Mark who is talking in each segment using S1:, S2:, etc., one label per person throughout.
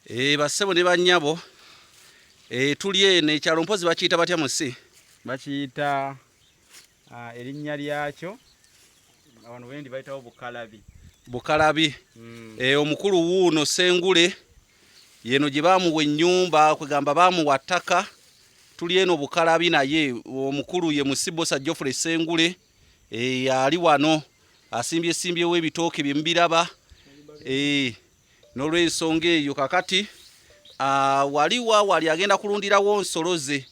S1: Bassebo ne bannyabo tuli eno ekyalo mpozi bakiyita batya musi?
S2: Bakiyita erinnya lyakyo wano wendi bayitawo Bukalabi.
S1: Bukalabi. Omukulu wuuno Sengule yeno gye baamuwa ennyumba kwegamba baamuwa ttaka. Tuli eno Bukalabi naye omukulu ye Omusajja Sengule ali wano asimbyewo ebitooke bye mubiraba. N'olw'ensonga eyo kakati wali agenda kulundirawo nsolo ze.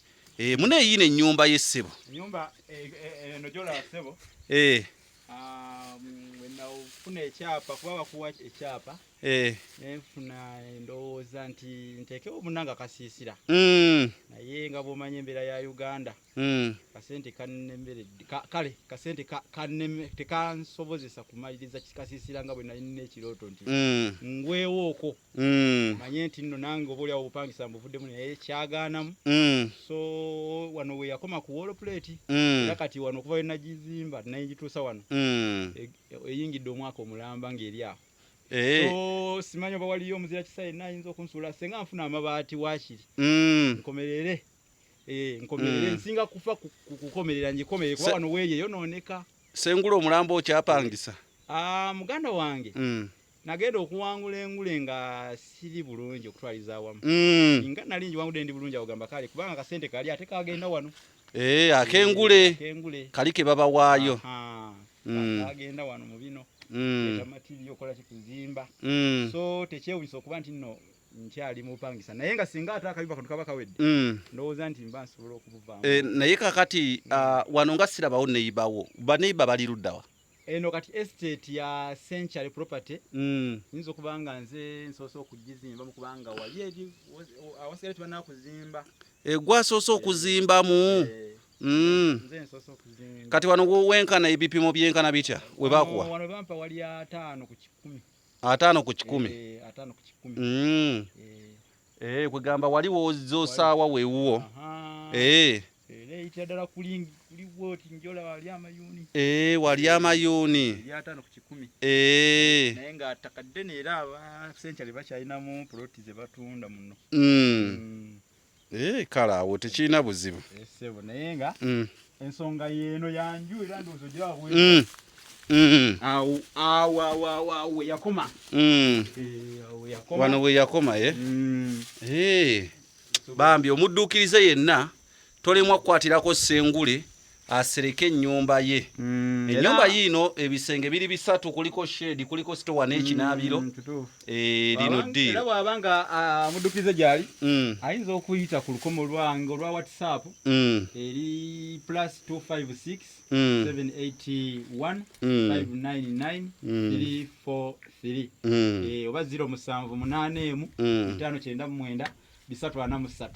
S1: Muneeyina ennyumba ye ssebo.
S2: Ennyumba eno gy'olaba ssebo. Wenafuna ekyapa kuba bakuwa ekyapa. Nenfuna endowooza nti nteekewo munnanga kasiisira. Naye nga bw'omanya embeera ya Uganda. Kasente kale kasente tekansobozesa kumaliriza kasiisira nga bwe nalina ekirooto nti ngwewo okwo. Manye nti nno nange obaolyawo obupangisa mbuvuddemu naye kyagaanamu. So wano we yakoma ku wall plate. Era kati wano okuva we nagizimba naye ngituusa wano. Eyingidde omwaka omulamba ng'eri awo. So simanyi oba waliyo omuzira kisayi nayinza okunsuula senga nfuna amabaati waakiri. Nkomerere. Nkomerere nsinga kufa kukomerera njikomerere kuba wano weeye yonooneka.
S1: Sengule omulambo okyapangisa?
S2: Muganda wange nagenda okuwangula engule nga siri bulungi okutwaliza awamu. Nga nali njiwangudde ndi bulungi agamba kale kubanga kasente kali ate kagenda wano.
S1: Akengule kali ke baba waayo.
S2: Kagenda wano mu bino. Matiri yokola kikuzimba. So tekyewunyisa okuba nti nno nkyali mu bupangisa naye nga singa ate akayumba kano kaba kawedde ndowooza nti mba nsobola okubuvaamu.
S1: Naye kakati wano nga sirabawo neyibawo baneyiba bali luddawa?
S2: Eno kati estate ya Century Property. Nyinza okuba nga nze nsoose okugizimba mukubanga wali eri awasigala tebannaba kuzimba.
S1: Gwasoose okuzimbamu?
S2: Nze nsoose okuzimba.
S1: Kati wano wenkana ebipimo byenkana bitya we bakuwa?
S2: Wano bampa wali 5 ku 10.
S1: 5 ku 10?
S2: 5 ku 10.
S1: Kwegamba wali wozosaawa weewuwo.
S2: Eyitira ddala kuliwo oti njola wali amayuuni.
S1: Wali amayuuni.
S2: 5 ku 10. Naye nga ttaka ddene era aba Century bakyalinamu puloti ze batunda muno.
S1: Kale awo tekirina buzibu.
S2: Ssebo naye nga ensonga yeeno yanju era ndowooza ogiraba awo we yakoma.
S1: Wano we yakoma bambi omudduukirize yenna tolemwa kukwatirako Sengule asereke ennyumba ye. Ennyumba yiino ebisenge biri 3 kuliko shade kuliko store n'ekinaabiro. Lino ddi.
S2: Era bw'abanga muddukirize gyali ayinza okuyita ku lukomo lwange olwa WhatsApp eri +256 781 599 343 oba 078 599 343.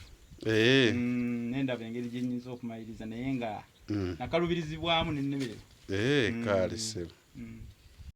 S2: Nendaba engeri gye nnyinza okumaliriza naye nga nakalubirizibwamu n'ennemerero.
S1: Kale ssebo.